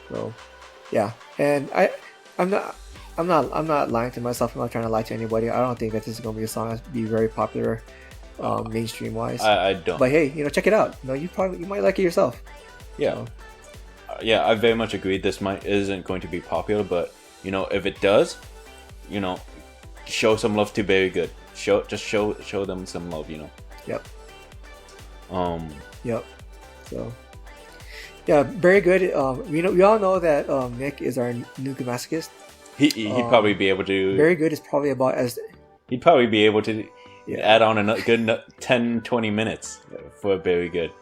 So, yeah, and I'm not lying to myself. I'm not trying to lie to anybody. I don't think that this is gonna be a song that's be very popular, mainstream wise. I don't. But hey, check it out. You might like it yourself. Yeah. So. Yeah, I very much agree. This isn't going to be popular, but if it does, show some love to Very Good. Show them some love. Yep. Yep. So. Yeah, Very Good. We all know that Nick is our new masochist. He'd probably be able to. Very Good is probably about as. He'd probably be able to add on a good 10-20 minutes for Very Good.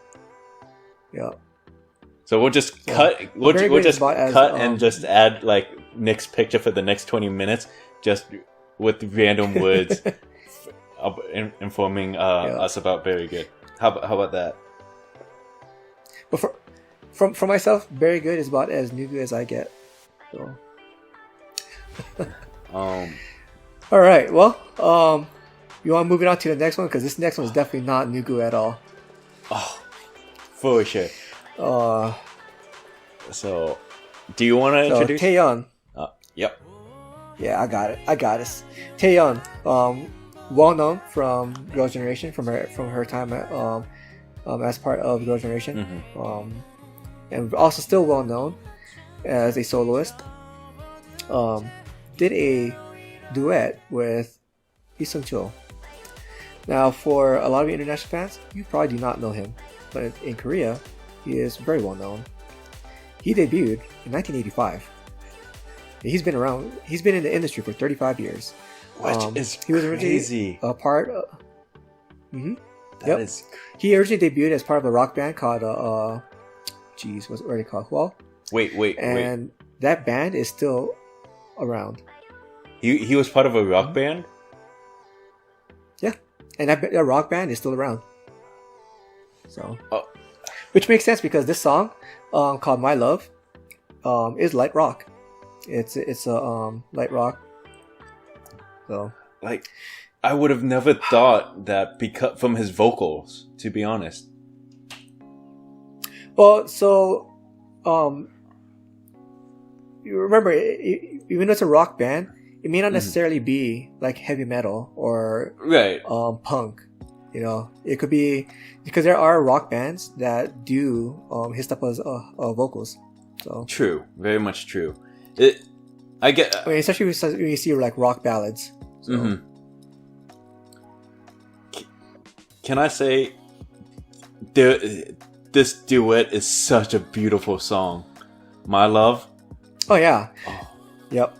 Yeah. So we'll just cut. We'll just cut and just add like Nick's picture for the next 20 minutes, just with random words, informing us about Very Good. How about that? But for myself, Very Good is about as new as I get. So. All right. Well, you want to move it on to the next one because this next one is definitely not Nugu at all. Oh, for sure. So, do you want to introduce Taeyeon? Yep. Yeah, I got it. Taeyeon, well known from Girls' Generation, from her time as part of Girls' Generation, and also still well known as a soloist. Did a duet with Chul. Now, for a lot of international fans, you probably do not know him, but in Korea, he is very well known. He debuted in 1985. He's been around. He's been in the industry for 35 years. He was crazy. A part. That is. He originally debuted as part of a rock band called what's it called? Well. Wait. And that band is still around. He was part of a rock band. Yeah, and that rock band is still around. So. Which makes sense because this song, called "My Love," is light rock. It's a light rock. So, like, I would have never thought that because from his vocals, to be honest. Well, so, you remember, even though it's a rock band, it may not necessarily be like heavy metal or right punk. You know, it could be because there are rock bands that do his type of vocals. So True, very much true. I mean, especially when you see like rock ballads. So. Mm-hmm. Can I say, this duet is such a beautiful song, "My Love." Oh yeah. Oh. Yep.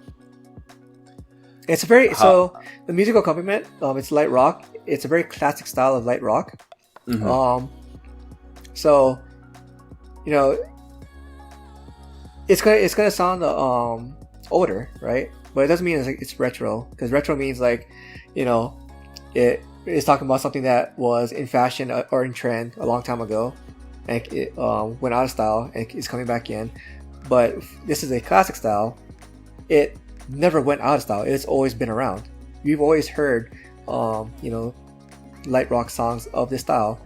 It's a very so the musical accompaniment. It's light rock. It's a very classic style of light rock. Mm-hmm. So, you know, it's gonna sound older, right? But it doesn't mean it's retro, because retro means like, you know, it is talking about something that was in fashion or in trend a long time ago, and it went out of style and it's coming back in. But this is a classic style. It never went out of style. It's always been around. We've always heard, you know, light rock songs of this style,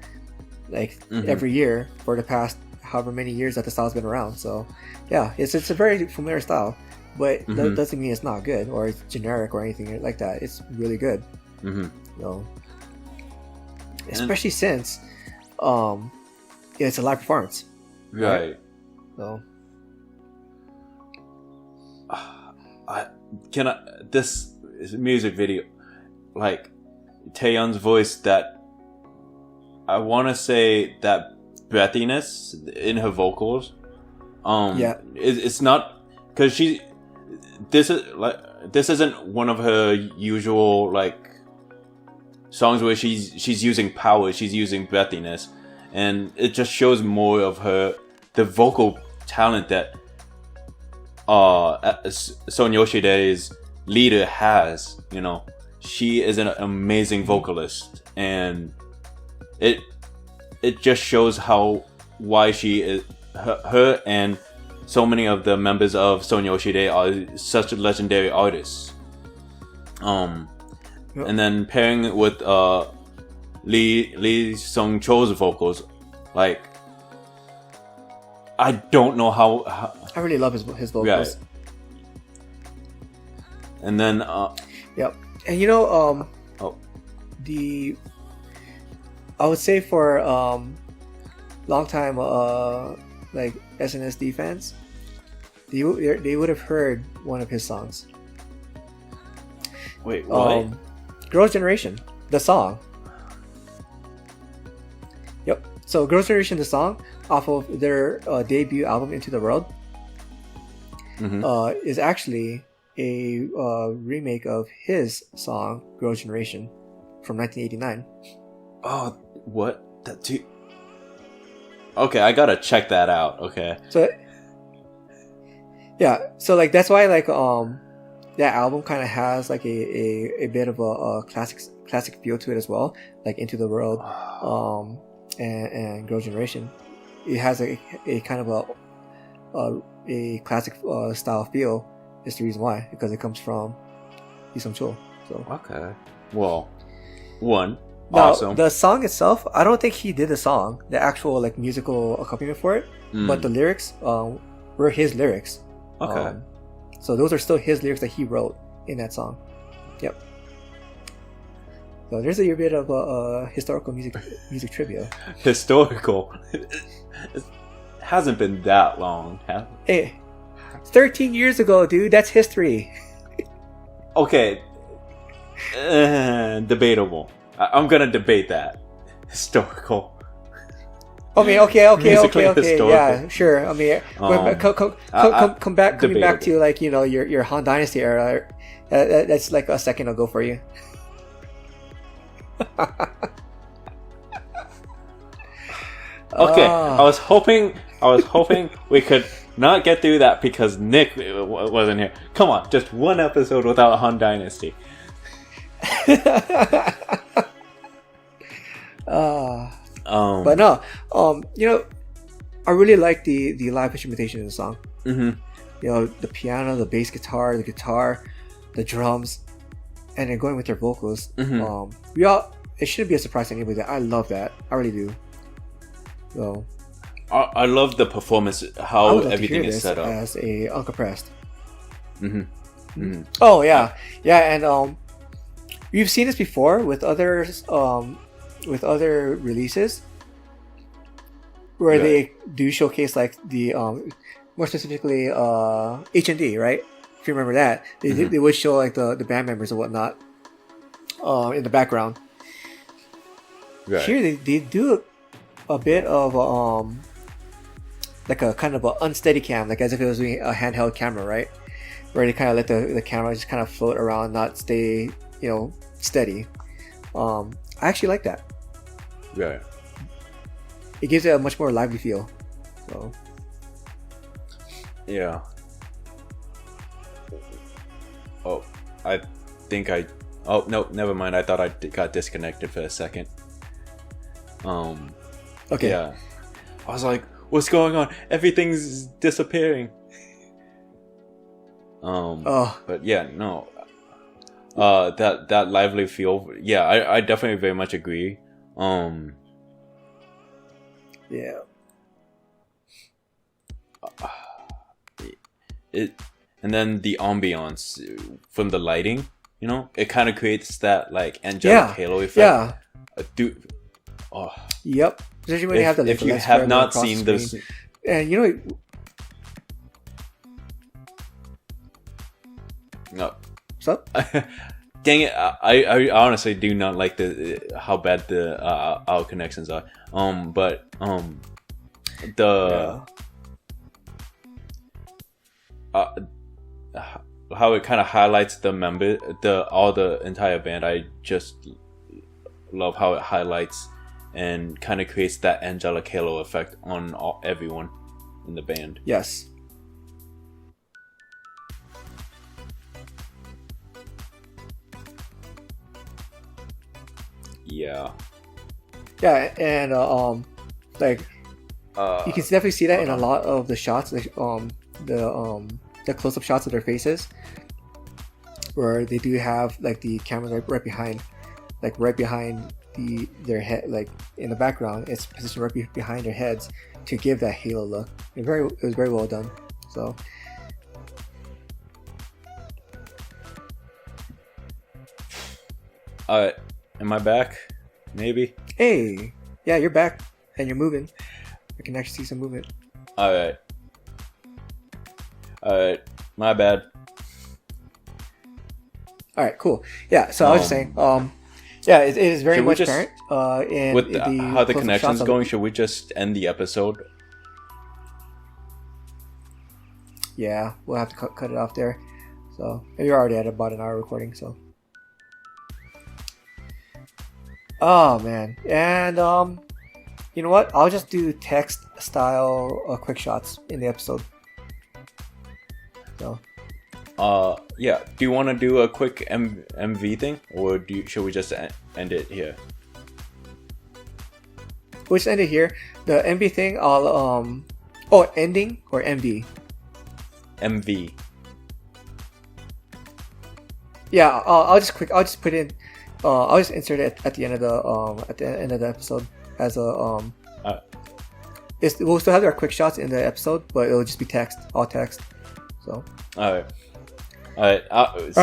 like every year for the past however many years that the style's been around. So, yeah, it's a very familiar style, but that doesn't mean it's not good or it's generic or anything like that. It's really good. You know, especially since it's a live performance, right? So, this music video, like Taeyeon's voice, that I want to say that breathiness in her vocals. It's not because this isn't one of her usual like songs where she's using power. She's using breathiness, and it just shows more of the vocal talent that Seung Yoshidae's leader has. You know, she is an amazing vocalist, and it just shows why she is her and so many of the members of Seung Yoshidae are such legendary artists. And then pairing it with Lee Seung Chul's vocals, like, I don't know how I really love his vocals. Right. And then yep. And you know, I would say for long time like SNSD fans, they would have heard one of his songs. Wait, what? Girls' Generation, the song. Yep. So Girls' Generation, the song, off of their debut album Into the World, is actually a remake of his song Girls' Generation from 1989. Oh, what? That too. Okay, I gotta check that out. Okay. So, yeah, so like that's why like that album kind of has like a bit of a classic feel to it as well, like Into the World, and Girls' Generation. It has a kind of a classic style feel. Is the reason why, because it comes from Lee Seung Chul. So okay, well, now, awesome. The song itself, I don't think he did the song, the actual like musical accompaniment for it, but the lyrics were his lyrics. Okay. So those are still his lyrics that he wrote in that song. Yep. So there's a bit of historical music trivia. Historical. It hasn't been that long. Hey, 13 years ago, dude. That's history. Okay. Debatable. I'm gonna debate that. Historical. Okay. Historical. Yeah, sure. I mean, coming back to like, you know, your Han Dynasty era. That's like a second ago for you. Okay, I was hoping we could not get through that because Nick wasn't here. Come on, just one episode without Han Dynasty. But no, you know, I really like the live instrumentation in the song. You know, the piano, the bass guitar, the guitar, the drums, and then going with their vocals. It shouldn't be a surprise to anybody. I love that. I really do. So I love the performance, how everything is set up as a uncompressed. Oh yeah, and we've seen this before with other with other releases where they do showcase like the more specifically H&D, right? If you remember that, they would show like the band members and whatnot in the background. Right. Here they do a bit of like a kind of an unsteady cam, like as if it was doing a handheld camera, right? Where they kind of let the camera just kind of float around, not stay, steady. I actually like that. Right. It gives it a much more lively feel. So. Yeah. Oh, I think I. Oh no, never mind. I thought I got disconnected for a second. Okay. Yeah. I was like, "What's going on? Everything's disappearing." But yeah, no. That lively feel. Yeah, I definitely very much agree. Yeah. And then the ambiance from the lighting, it kind of creates that like angelic halo effect. Yeah. Dude. Oh. Yep. Especially when you have the if you have not seen this, and no. So. Dang it! I honestly do not like how bad our connections are. But how it kind of highlights the entire band. I just love how it highlights and kind of creates that angelic halo effect on everyone in the band. Yes. Yeah. Yeah, and like you can definitely see that in a lot of the shots, like the close-up shots of their faces, where they do have like the cameras right behind their head, like in the background. It's positioned right behind their heads to give that halo look. It was very well done. So. Am I back? Maybe. Hey, yeah, you're back and you're moving. I can actually see some movement. All right. My bad. All right, cool. Yeah, so I was just saying, yeah, it is very much apparent. With how the connection's going, should we just end the episode? Yeah, we'll have to cut it off there. So you're already at about an hour recording, so. Oh man, and you know what? I'll just do text style quick shots in the episode. So. Yeah. Do you want to do a quick MV thing, or should we just end it here? We'll just end it here. The MV thing, I'll ending or MV. MV. Yeah, I'll just put in. I'll just insert it at the end of the episode as a we'll still have our quick shots in the episode, but it'll just be text, all text. So. All right.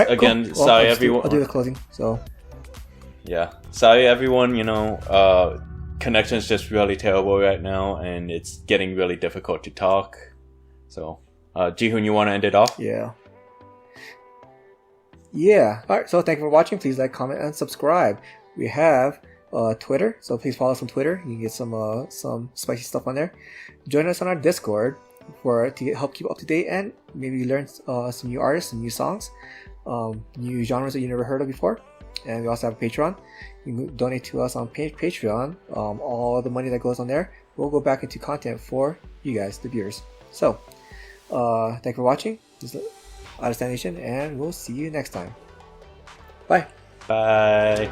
Again, cool. Sorry everyone. I'll do the closing. So. Yeah, sorry everyone. Connection's just really terrible right now, and it's getting really difficult to talk. So, Jihoon, you want to end it off? Yeah. Yeah. All right. So thank you for watching. Please like, comment, and subscribe. We have Twitter, so please follow us on Twitter. You can get some spicy stuff on there. Join us on our Discord to help keep up to date and maybe learn some new artists and new songs, new genres that you never heard of before. And we also have a Patreon. You can donate to us on Patreon. All the money that goes on there will go back into content for you guys, the viewers. So, thank you for watching. This is Out of Stand Nation, and we'll see you next time. Bye. Bye.